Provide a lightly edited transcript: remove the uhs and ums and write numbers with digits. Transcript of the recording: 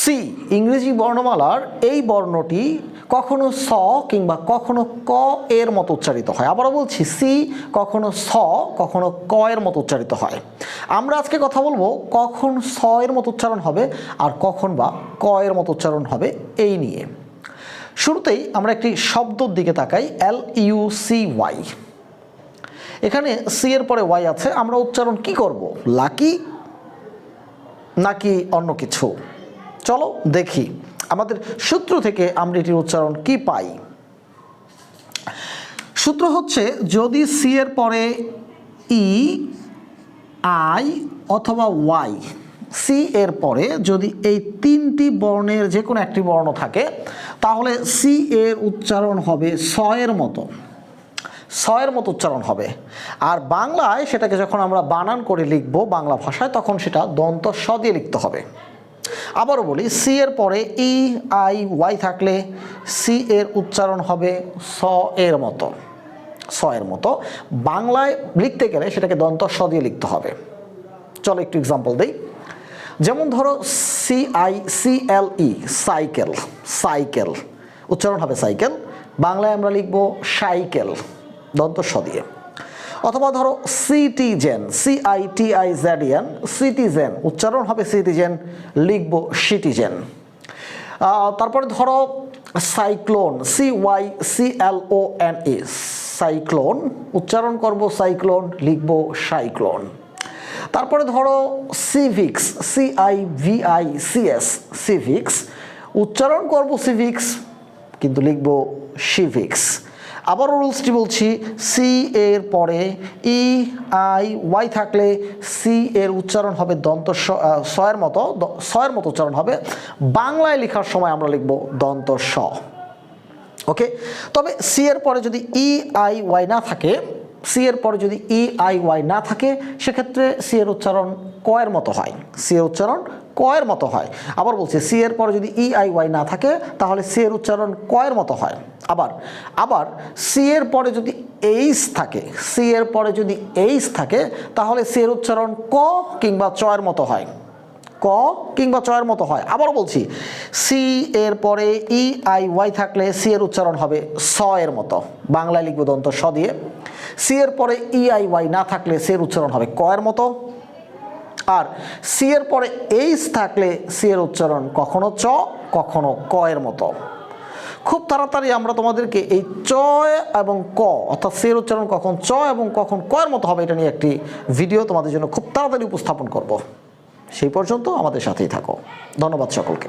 C ইংরেজি বর্ণমালার এই বর্ণটি কখনো স কিংবা কখনো ক এর মতো উচ্চারিত হয়। আবারও বলছি, সি কখনো স কখনো ক এর মতো উচ্চারিত হয়। আমরা আজকে কথা বলবো কখন স এর মতো উচ্চারণ হবে আর কখন বা ক এর মতো উচ্চারণ হবে এই নিয়ে। শুরুতেই আমরা একটি শব্দর দিকে তাকাই, LUCY। এখানে সি এর পরে ওয়াই আছে, আমরা উচ্চারণ কি করব, লাকি নাকি অন্য কিছু? চলো দেখি আমাদের সূত্র থেকে আমরা এটির উচ্চারণ কি পাই। সূত্র হচ্ছে, যদি সি এর পরে ই, আই অথবা ওয়াই, সি এর পরে যদি এই তিনটি বর্ণের যে কোনো একটি বর্ণ থাকে তাহলে সি এর উচ্চারণ হবে স এর মতো, স এর মতো উচ্চারণ হবে। আর বাংলায় সেটাকে যখন আমরা বানান করে লিখব বাংলা ভাষায়, তখন সেটা দন্ত স দিয়ে লিখতে হবে। আবারও বলি, সি এর পরে ই, আই, ওয়াই থাকলে সি এর উচ্চারণ হবে স এর মতো, স এর মতো। বাংলায় লিখতে গেলে সেটাকে দন্ত স দিয়ে লিখতে হবে। চলো একটু এক্সাম্পল দিই। যেমন ধরো CICLE, সাইকেল, সাইকেল উচ্চারণ হবে সাইকেল, বাংলায় আমরা লিখব সাইকেল দন্ত স দিয়ে। অথবা ধরো সিটিজেন, CITIZEN, সিটিজেন উচ্চারণ হবে সিটিজেন, লিখব সিটিজেন। তারপরে ধরো সাইক্লোন, CYCLONE, সাইক্লোন উচ্চারণ করব সাইক্লোন, লিখব সাইক্লোন। তারপরে ধরো সিভিক্স, CIVICS, সিভিক্স উচ্চারণ করব সিভিক্স কিন্তু লিখব সিভিক্স। আবারও রুলসটি বলছি, সি এর পরে ই, আই, ওয়াই থাকলে সি এর উচ্চারণ হবে দন্ত স এর মতো, স এর মতো উচ্চারণ হবে। বাংলায় লেখার সময় আমরা লিখব দন্ত স। ওকে, তবে সি এর পরে যদি ই, আই, ওয়াই না থাকে, সি এর পরে যদি ই, আই, ওয়াই না থাকে, সেক্ষেত্রে সি এর উচ্চারণ ক এর মতো হয়, সি এর উচ্চারণ ক এর মতো হয়। আবার বলছি, সি এর পরে যদি ই, আই, ওয়াই না থাকে তাহলে সি এর উচ্চারণ ক এর মতো হয়। আবার সি এর পরে যদি এইচ থাকে, সি এর পরে যদি এইচ থাকে তাহলে সি এর উচ্চারণ ক কিংবা চ এর মতো হয়, ক কিংবা চ এর মতো হয়। আবার বলছি, সি এর পরে ই, আই, ওয়াই থাকলে সি এর উচ্চারণ হবে স এর মতো, বাংলায় লিখব দন্ত স দিয়ে। সি এর পরে ই, আই, ওয়াই না থাকলে সি এর উচ্চারণ হবে ক এর মতো। আর সি এর পরে এইচ থাকলে সি এর উচ্চারণ কখনো চ কখনো ক এর মতো। খুব তাড়াতাড়ি আমরা তোমাদেরকে এই চ এবং ক অর্থাৎ সি এর উচ্চারণ কখন চ এবং কখন ক এর মতো হবে এটা নিয়ে একটি ভিডিও তোমাদের জন্য খুব তাড়াতাড়ি উপস্থাপন করব। সেই পর্যন্ত আমাদের সাথেই থাকো। ধন্যবাদ সকলকে।